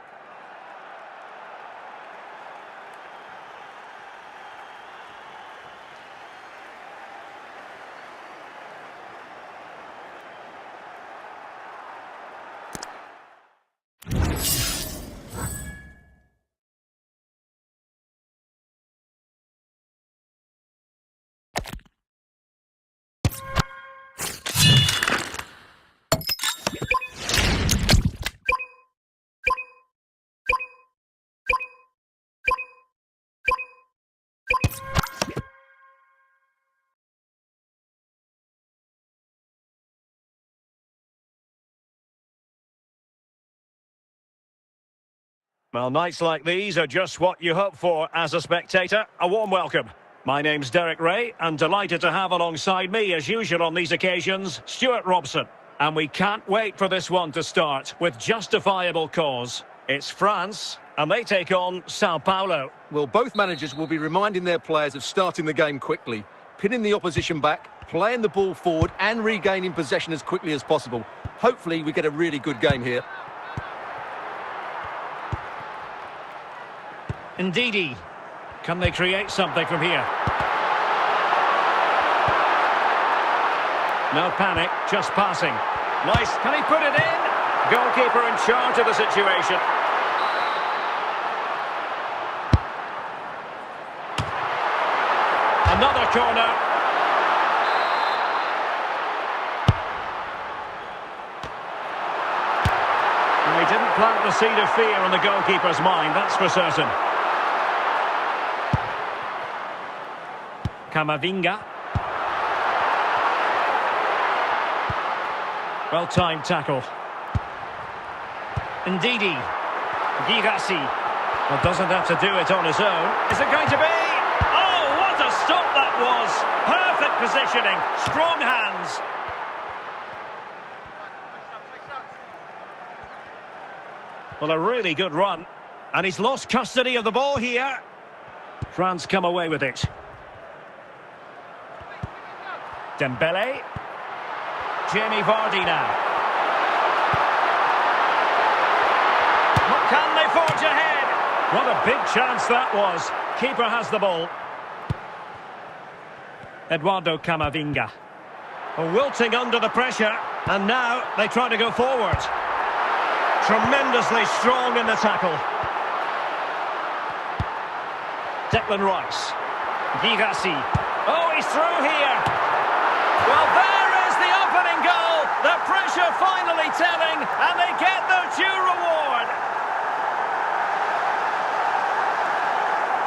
Well, nights like these are just what you hope for as a spectator. A warm welcome. My name's Derek Ray, and delighted to have alongside me, as usual on these occasions, Stuart Robson. And we can't wait for this one to start with justifiable cause. It's France, and they take on Sao Paulo. Well, both managers will be reminding their players of starting the game quickly, pinning the opposition back, playing the ball forward and regaining possession as quickly as possible. Hopefully we get a really good game here. Ndidi. Can they create something from here? No panic, just passing. Nice, can he put it in? Goalkeeper in charge of the situation. Another corner. And he didn't plant the seed of fear in the goalkeeper's mind, that's for certain. Camavinga. Well-timed tackle. Ndidi. Girassi. Well, doesn't have to do it on his own. Is it going to be? Oh, what a stop that was! Perfect positioning, strong hands. Well, a really good run. And he's lost custody of the ball here. France come away with it. Dembele. Jamie Vardy now. Can they forge ahead? What a big chance that was. Keeper has the ball. Eduardo Camavinga. Wilting under the pressure. And now they try to go forward. Tremendously strong in the tackle. Declan Rice. Girassi. Oh, he's through here. Well, there is the opening goal. The pressure finally telling, and they get their due reward.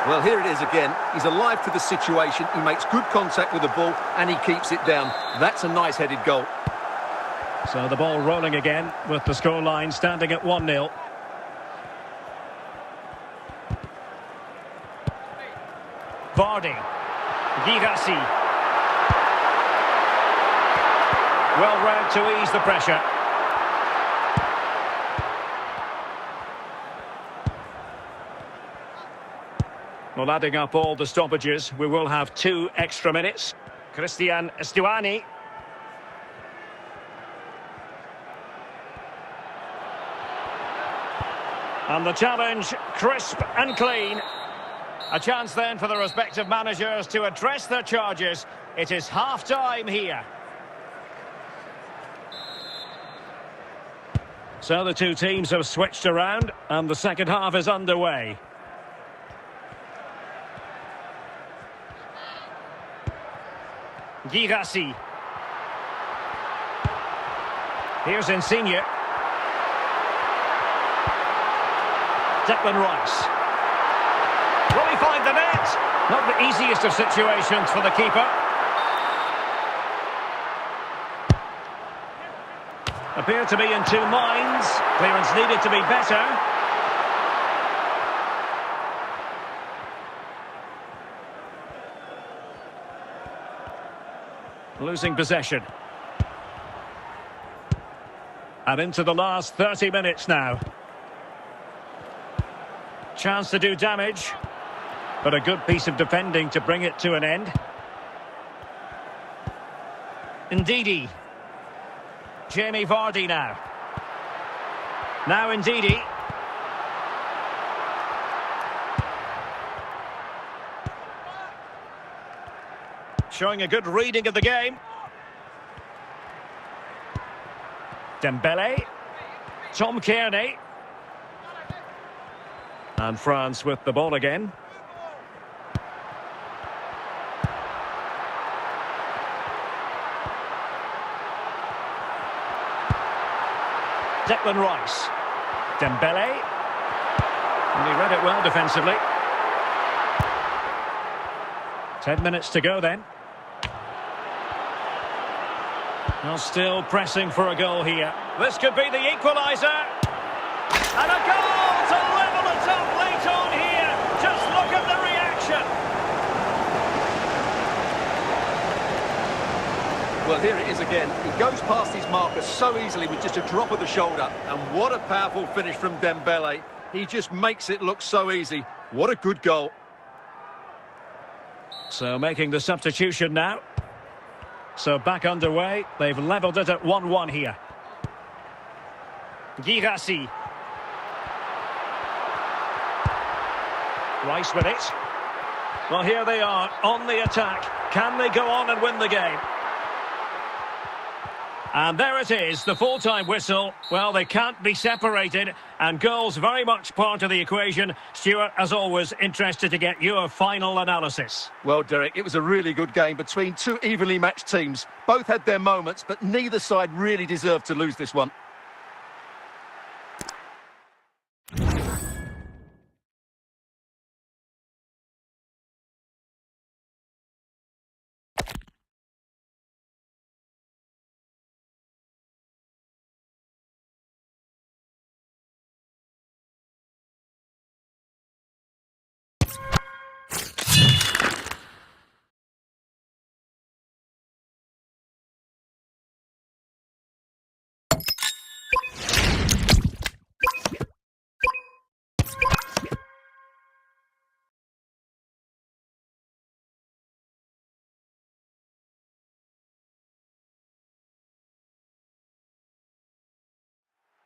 Well, here it is again. He's alive to the situation. He makes good contact with the ball, and he keeps it down. That's a nice headed goal. So the ball rolling again with the scoreline standing at 1-0. Vardy. Girassi. Well read to ease the pressure. Well, adding up all the stoppages, we will have 2 extra minutes. Christian Estuani. And the challenge, crisp and clean. A chance then for the respective managers to address their charges. It is half-time here. So the two teams have switched around, and the second half is underway. Girassi. Here's Insigne. Declan Rice. Will he find the net? Not the easiest of situations for the keeper. Appear to be in 2 minds. Clearance needed to be better. Losing possession. And into the last 30 minutes now. Chance to do damage, but a good piece of defending to bring it to an end. Ndidi. Jamie Vardy now. Now Ndidi. Showing a good reading of the game. Dembele. Tom Kearney. And France with the ball again. Declan Rice. Dembele. And he read it well defensively. 10 minutes to go then. Well, still pressing for a goal here. This could be the equaliser. And a goal to level it up late on here. Just look at the reaction. Well, here it is again. He goes past his marker so easily with just a drop of the shoulder. And what a powerful finish from Dembele. He just makes it look so easy. What a good goal. So making the substitution now. So back underway. They've levelled it at 1-1 here. Girassi. Rice with it. Well, here they are on the attack. Can they go on and win the game? And there it is, the full-time whistle. Well, they can't be separated, and goals very much part of the equation. Stuart, as always, interested to get your final analysis. Well, Derek, it was a really good game between 2 evenly matched teams. Both had their moments, but neither side really deserved to lose this one.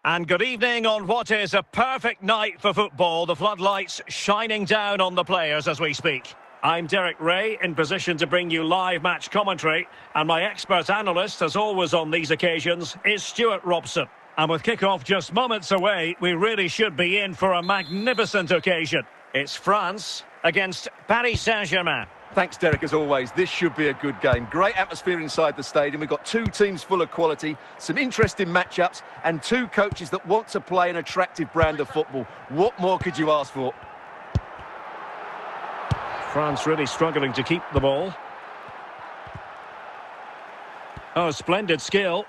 And good evening on what is a perfect night for football. The floodlights shining down on the players as we speak. I'm Derek Ray, in position to bring you live match commentary, and my expert analyst, as always on these occasions, is Stuart Robson. And with kick-off just moments away, we really should be in for a magnificent occasion. It's France against Paris Saint-Germain. Thanks, Derek, as always. This should be a good game. Great atmosphere inside the stadium. We've got two teams full of quality, some interesting matchups, and two coaches that want to play an attractive brand of football. What more could you ask for? France really struggling to keep the ball. Oh, splendid skill.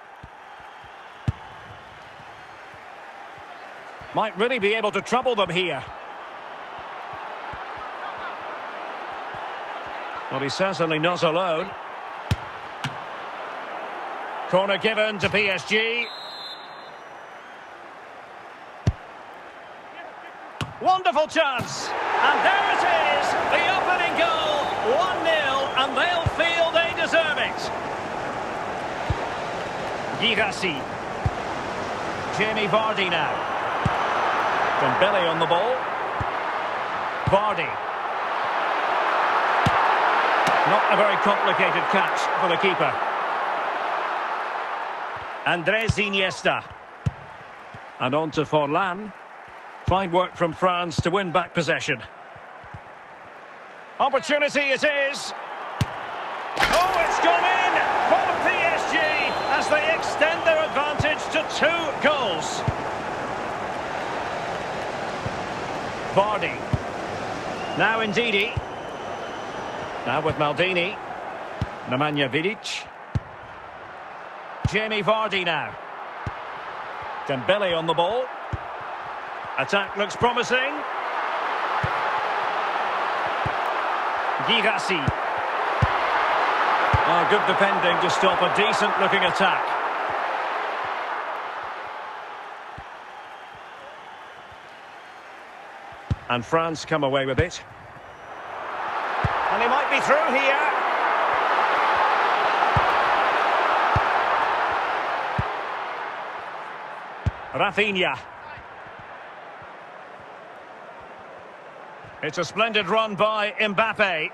Might really be able to trouble them here. Well, he's certainly not alone. Corner given to PSG. Wonderful chance. And there it is. The opening goal. 1-0. And they'll feel they deserve it. Girassi. Jamie Vardy now. Dembele on the ball. Vardy. Not a very complicated catch for the keeper. Andres Iniesta. And on to Forlan. Fine work from France to win back possession. Opportunity it is. Oh, it's gone in for PSG as they extend their advantage to 2 goals. Vardy. Now Ndidi. Now with Maldini. Nemanja Vidic. Jamie Vardy now. Dembele on the ball. Attack looks promising. Girassi. Oh, good defending to stop a decent-looking attack. And France come away with it. And he might be through here. Rafinha. It's a splendid run by Mbappe.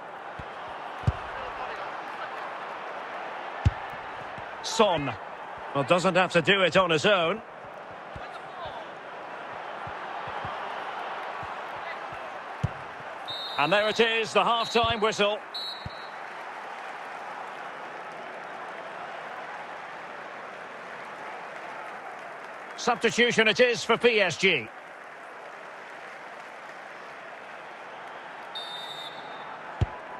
Son. Well, doesn't have to do it on his own. And there it is, the half-time whistle. Substitution it is for PSG.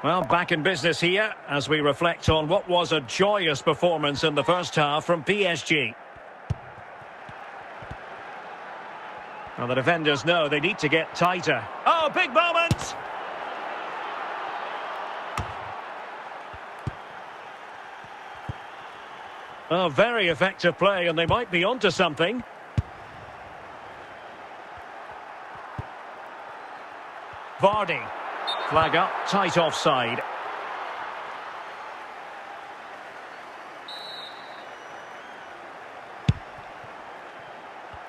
Well, back in business here as we reflect on what was a joyous performance in the first half from PSG. Well, the defenders know they need to get tighter. Oh, big moment! Oh, very effective play, and they might be onto something. Vardy. Flag up, tight offside.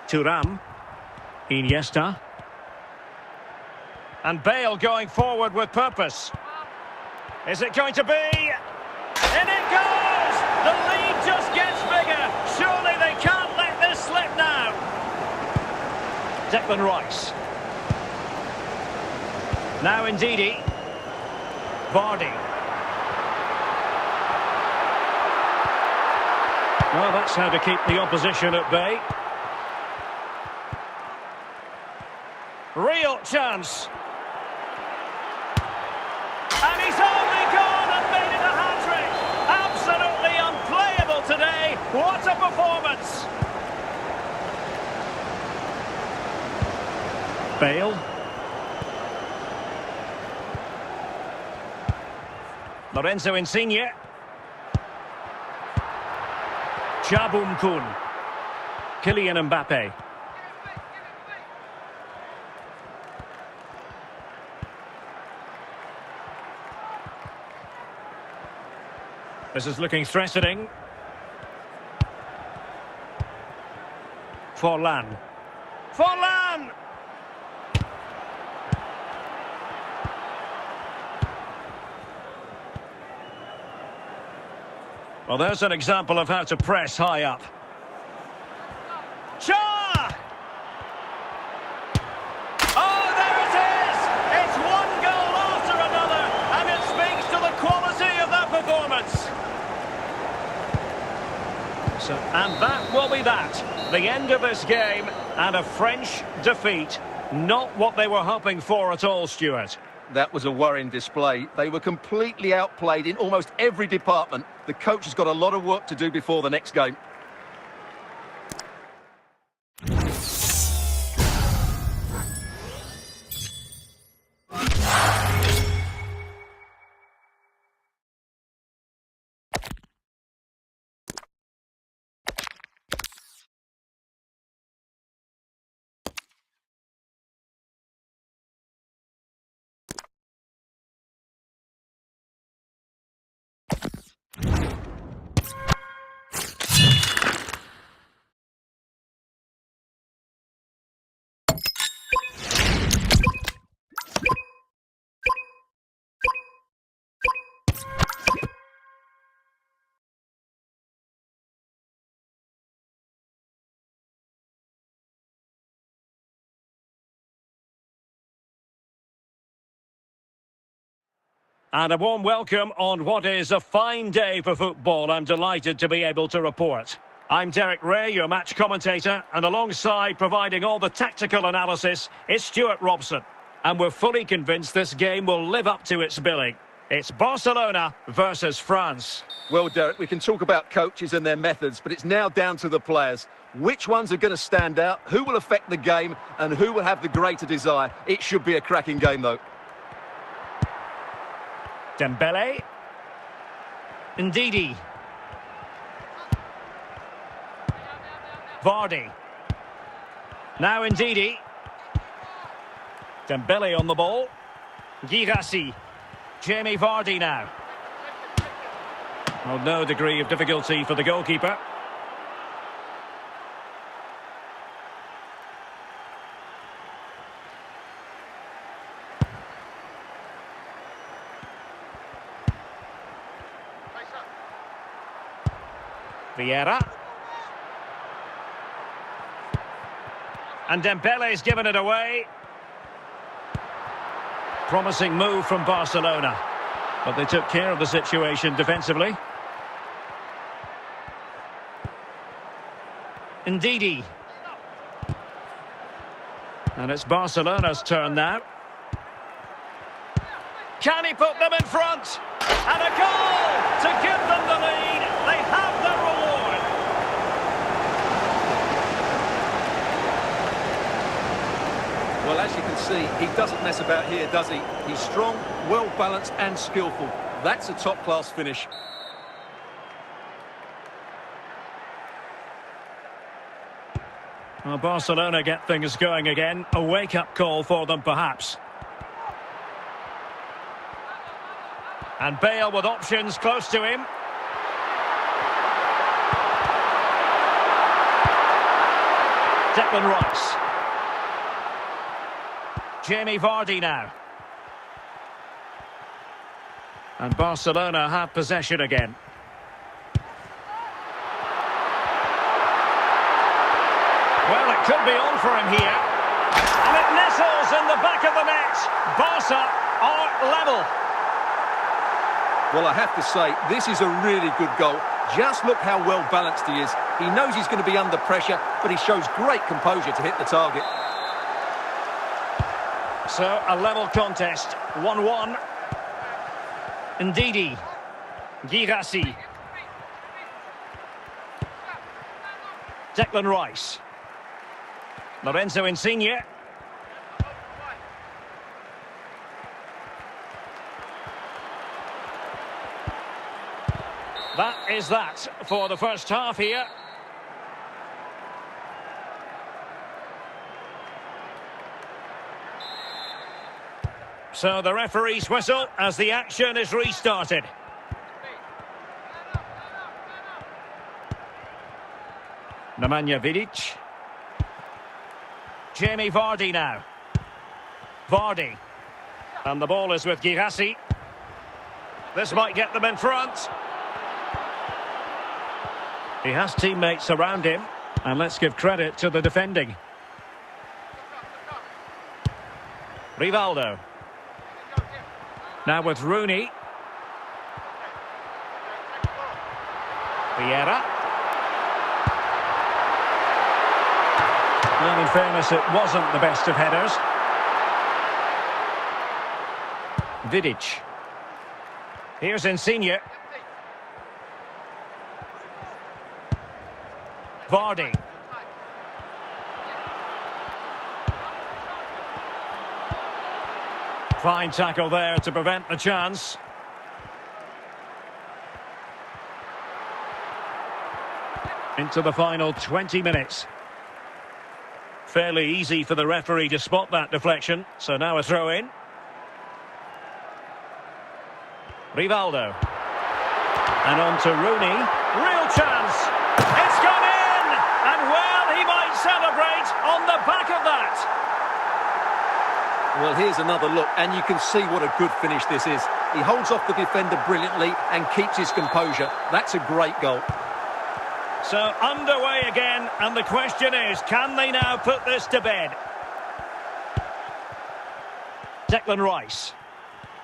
Thuram. Iniesta. And Bale going forward with purpose. Is it going to be? In it goes! The lead just gets bigger. Surely they can't let this slip now. Declan Rice. Now Ndidi. Vardy. Well, that's how to keep the opposition at bay. Real chance. And he's only gone and made it a hat-trick. Absolutely unplayable today. What a performance. Bale. Lorenzo Insigne. Chabum Kun. Kylian Mbappe. This is looking threatening. Forlan. Forlan! Well, there's an example of how to press high up. Cha! Oh, there it is! It's one goal after another, and it speaks to the quality of that performance. And that will be that. The end of this game, and a French defeat. Not what they were hoping for at all, Stuart. That was a worrying display. They were completely outplayed in almost every department. The coach has got a lot of work to do before the next game. And a warm welcome on what is a fine day for football. I'm delighted to be able to report. I'm Derek Ray, your match commentator, and alongside providing all the tactical analysis is Stuart Robson. And we're fully convinced this game will live up to its billing. It's Barcelona versus France. Well, Derek, we can talk about coaches and their methods, but it's now down to the players. Which ones are going to stand out, who will affect the game, and who will have the greater desire? It should be a cracking game, though. Dembele. Ndidi. Vardy. Now Ndidi. Dembele on the ball. Girassi. Jamie Vardy now. Well, no degree of difficulty for the goalkeeper. Vieira. And Dembele's given it away. Promising move from Barcelona. But they took care of the situation defensively. Ndidi. And it's Barcelona's turn now. Can he put them in front? And a goal to give them the lead. They have their reward. Well, as you can see, he doesn't mess about here, does he? He's strong, well-balanced and skillful. That's a top-class finish. Well, Barcelona get things going again. A wake-up call for them, perhaps. And Bale with options close to him. Declan Rice. Jamie Vardy now. And Barcelona have possession again. Well, it could be on for him here. And it nestles in the back of the net. Barca are level. Well, I have to say, this is a really good goal. Just look how well balanced he is. He knows he's going to be under pressure, but he shows great composure to hit the target. So, a level contest, 1-1. Ndidi. Girassi. Declan Rice. Lorenzo Insigne. That is that for the first half here. So the referee's whistle as the action is restarted. Nemanja Vidic. Jamie Vardy now. Vardy. And the ball is with Girassi. This might get them in front. He has teammates around him, and let's give credit to the defending. Rivaldo. Now with Rooney. Vieira. Well, in fairness, it wasn't the best of headers. Vidic. Here's Insigne. Vardy. Fine tackle there to prevent the chance. Into the final 20 minutes. Fairly easy for the referee to spot that deflection. So now a throw in. Rivaldo. And on to Rooney. Real chance. It's gone in! And well, he might celebrate on the back of that. Well, here's another look, and you can see what a good finish this is. He holds off the defender brilliantly and keeps his composure. That's a great goal. So underway again, and the question is, can they now put this to bed? Declan Rice.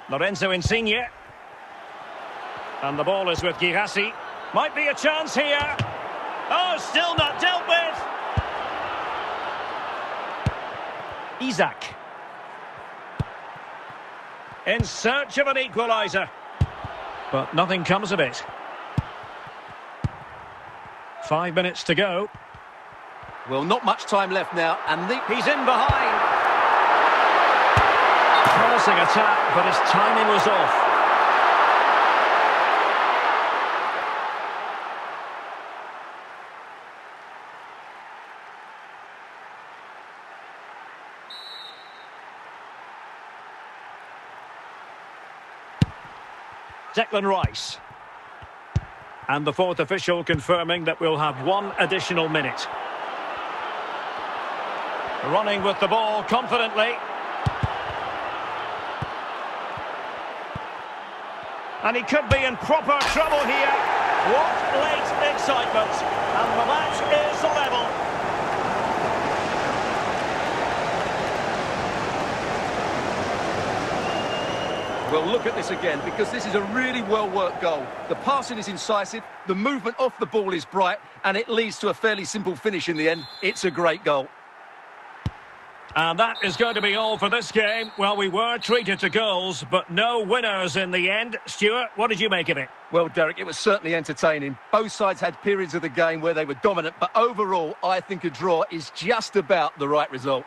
Lorenzo Insigne. And the ball is with Guihassi. Might be a chance here. Oh, still not dealt with. Isak. In search of an equaliser. But nothing comes of it. 5 minutes to go. Well, not much time left now, and he's in behind. Promising attack, but his timing was off. Declan Rice. And the fourth official confirming that we'll have one additional minute. Running with the ball confidently. And he could be in proper trouble here. What late excitement. And the match is level. Well, look at this again, because this is a really well-worked goal. The passing is incisive, the movement off the ball is bright, and it leads to a fairly simple finish in the end. It's a great goal. And that is going to be all for this game. Well, we were treated to goals, but no winners in the end. Stuart, what did you make of it? Well, Derek, it was certainly entertaining. Both sides had periods of the game where they were dominant, but overall, I think a draw is just about the right result.